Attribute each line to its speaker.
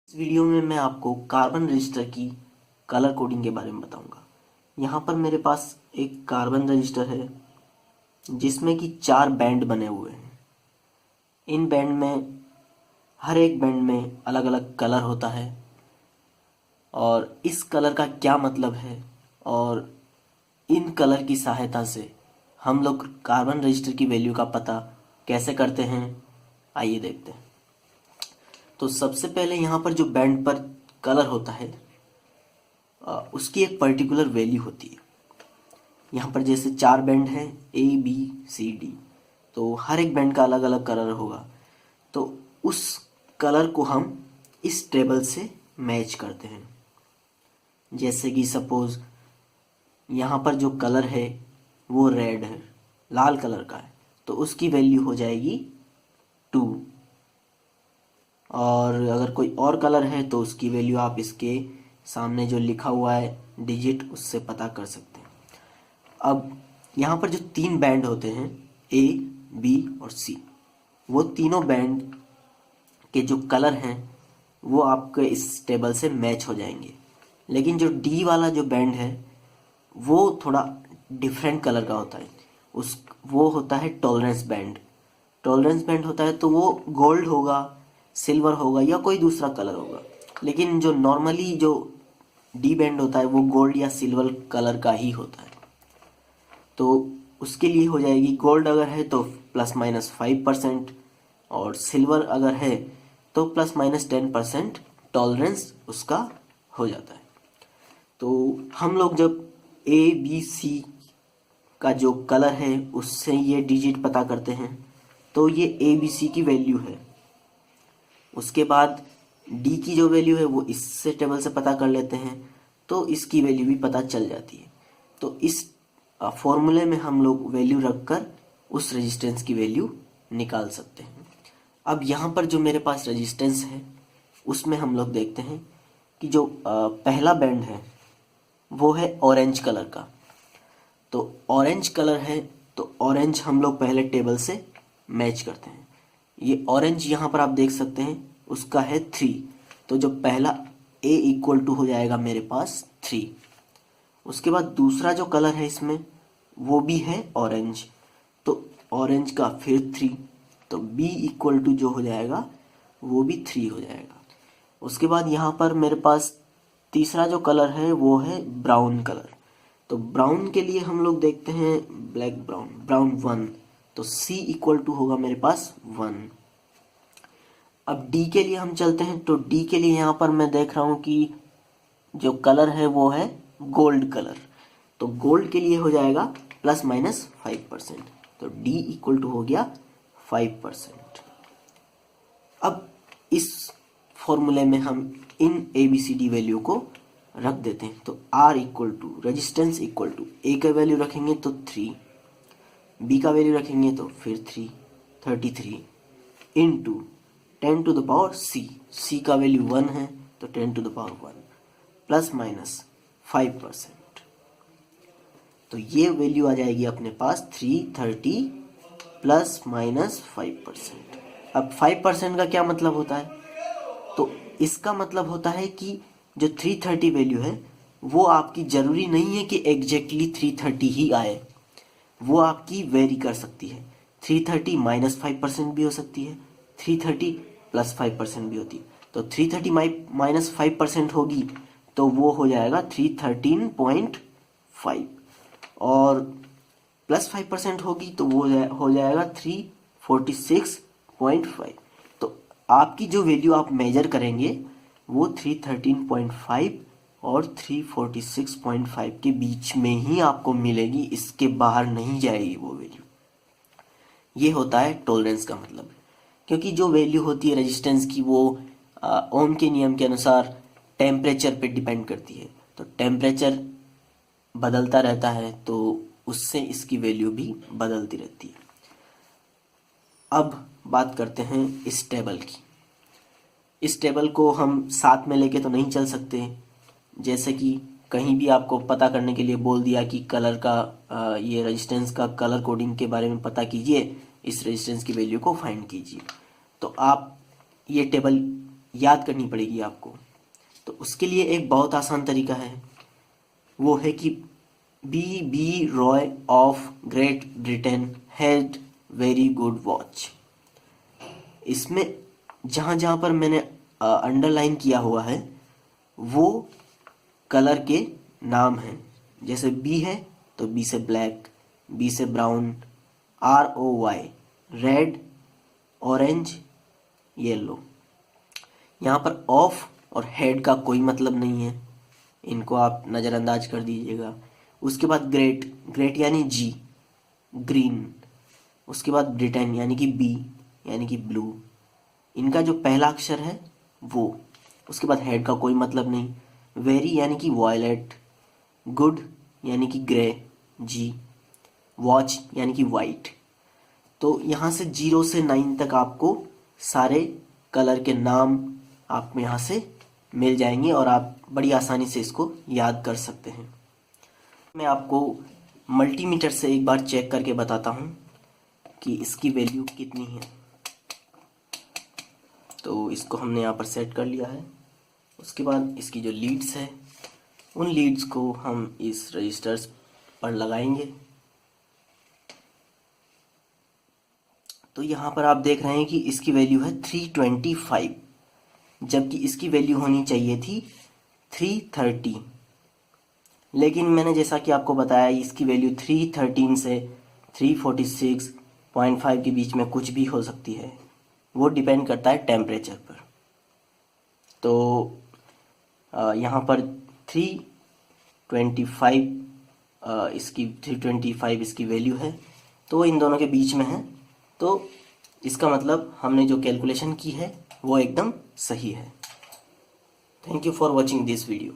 Speaker 1: इस वीडियो में मैं आपको कार्बन रजिस्टर की कलर कोडिंग के बारे में बताऊंगा। यहाँ पर मेरे पास एक कार्बन रजिस्टर है जिसमें कि 4 बैंड बने हुए हैं। इन बैंड में हर एक बैंड में अलग अलग कलर होता है और इस कलर का क्या मतलब है और इन कलर की सहायता से हम लोग कार्बन रजिस्टर की वैल्यू का पता कैसे करते हैं, आइए देखते हैं। तो सबसे पहले यहाँ पर जो बैंड पर कलर होता है उसकी एक पर्टिकुलर वैल्यू होती है। यहाँ पर जैसे 4 बैंड हैं ABCD, तो हर एक बैंड का अलग अलग कलर होगा। तो उस कलर को हम इस टेबल से मैच करते हैं। जैसे कि सपोज यहाँ पर जो कलर है वो रेड है, लाल कलर का है, तो उसकी वैल्यू हो जाएगी 2। और अगर कोई और कलर है तो उसकी वैल्यू आप इसके सामने जो लिखा हुआ है डिजिट, उससे पता कर सकते हैं। अब यहाँ पर जो 3 बैंड होते हैं A, B और C, वो तीनों बैंड के जो कलर हैं वो आपके इस टेबल से मैच हो जाएंगे। लेकिन जो D वाला जो बैंड है वो थोड़ा डिफरेंट कलर का होता है। वो होता है टॉलरेंस बैंड। टॉलरेंस बैंड होता है तो वो गोल्ड होगा, सिल्वर होगा या कोई दूसरा कलर होगा। लेकिन जो नॉर्मली जो डी बैंड होता है वो गोल्ड या सिल्वर कलर का ही होता है। तो उसके लिए हो जाएगी, गोल्ड अगर है तो ±5% और सिल्वर अगर है तो ±10% टॉलरेंस उसका हो जाता है। तो हम लोग जब ABC का जो कलर है उससे ये डिजिट पता करते हैं तो ये ABC की वैल्यू है। उसके बाद डी की जो वैल्यू है वो इससे टेबल से पता कर लेते हैं तो इसकी वैल्यू भी पता चल जाती है। तो इस फॉर्मूले में हम लोग वैल्यू रखकर उस रेजिस्टेंस की वैल्यू निकाल सकते हैं। अब यहाँ पर जो मेरे पास रेजिस्टेंस है उसमें हम लोग देखते हैं कि जो पहला बैंड है वो है ऑरेंज कलर का। तो ऑरेंज कलर है तो ऑरेंज हम लोग पहले टेबल से मैच करते हैं। ये ऑरेंज यहाँ पर आप देख सकते हैं उसका है 3, तो जो पहला A = हो जाएगा मेरे पास 3। उसके बाद दूसरा जो कलर है इसमें वो भी है ऑरेंज, तो ऑरेंज का फिर 3, तो B = जो हो जाएगा वो भी 3 हो जाएगा। उसके बाद यहाँ पर मेरे पास तीसरा जो कलर है वो है ब्राउन कलर। तो ब्राउन के लिए हम लोग देखते हैं ब्लैक ब्राउन 1, तो C = होगा मेरे पास 1। अब D के लिए हम चलते हैं, तो D के लिए यहाँ पर मैं देख रहा हूँ कि जो कलर है वो है गोल्ड कलर, तो गोल्ड के लिए हो जाएगा ±5%, तो D = हो गया 5%। अब इस फॉर्मूले में हम इन ABCD वैल्यू को रख देते हैं। तो R = रेजिस्टेंस = A का वैल्यू रखेंगे तो 3, B का वैल्यू रखेंगे तो फिर 33 इंटू 10⁻⁶, C का वैल्यू 1 है तो 10⁻1 ±5%। तो ये वैल्यू आ जाएगी अपने पास 330 ±5%। अब 5% का क्या मतलब होता है? तो इसका मतलब होता है कि जो 330 वैल्यू है वो आपकी जरूरी नहीं है कि एग्जैक्टली 330 ही आए, वो आपकी वेरी कर सकती है। 330 -5% भी हो सकती है, 330 +5% भी होती है। तो 330 -5% होगी तो वो हो जाएगा 313.5, और +5% होगी तो वो हो जाएगा 346.5। तो आपकी जो वैल्यू आप मेजर करेंगे वो 313.5 और 346.5 के बीच में ही आपको मिलेगी, इसके बाहर नहीं जाएगी वो वैल्यू। ये होता है टॉलरेंस का मतलब। क्योंकि जो वैल्यू होती है रेजिस्टेंस की वो ओम के नियम के अनुसार टेम्परेचर पे डिपेंड करती है। तो टेम्परेचर बदलता रहता है तो उससे इसकी वैल्यू भी बदलती रहती है। अब बात करते हैं इस टेबल की। इस टेबल को हम साथ में लेके तो नहीं चल सकते। जैसे कि कहीं भी आपको पता करने के लिए बोल दिया कि कलर का ये रेजिस्टेंस का कलर कोडिंग के बारे में पता कीजिए, इस रेजिस्टेंस की वैल्यू को फाइंड कीजिए, तो आप ये टेबल याद करनी पड़ेगी आपको। तो उसके लिए एक बहुत आसान तरीका है, वो है कि B Roy of Great Britain had very good watch. इसमें जहाँ जहाँ पर मैंने अंडरलाइन किया हुआ है वो कलर के नाम हैं। जैसे बी है तो बी से ब्लैक, बी से brown, ROY red, orange, yellow. यहाँ पर ऑफ और हेड का कोई मतलब नहीं है, इनको आप नज़रअंदाज कर दीजिएगा। उसके बाद ग्रेट, ग्रेट यानी G, ग्रीन। उसके बाद ब्रिटेन यानी कि B यानी कि ब्लू, इनका जो पहला अक्षर है वो। उसके बाद हेड का कोई मतलब नहीं। वेरी यानी कि वॉयलेट, गुड यानी कि ग्रे G, वॉच यानी कि वाइट। तो यहाँ से 0 से 9 तक आपको सारे कलर के नाम आपको यहाँ से मिल जाएंगे और आप बड़ी आसानी से इसको याद कर सकते हैं। मैं आपको मल्टीमीटर से एक बार चेक करके बताता हूँ कि इसकी वैल्यू कितनी है। तो इसको हमने यहाँ पर सेट कर लिया है। उसके बाद इसकी जो लीड्स है उन लीड्स को हम इस रजिस्टर्स पर लगाएंगे। तो यहाँ पर आप देख रहे हैं कि इसकी वैल्यू है 325, जबकि इसकी वैल्यू होनी चाहिए थी 330। लेकिन मैंने जैसा कि आपको बताया इसकी वैल्यू 313 से 346.5 के बीच में कुछ भी हो सकती है, वो डिपेंड करता है टेम्परेचर पर। तो यहाँ पर 325 इसकी वैल्यू है, तो इन दोनों के बीच में है। तो इसका मतलब हमने जो कैलकुलेशन की है वो एकदम सही है। Thank you for watching this video.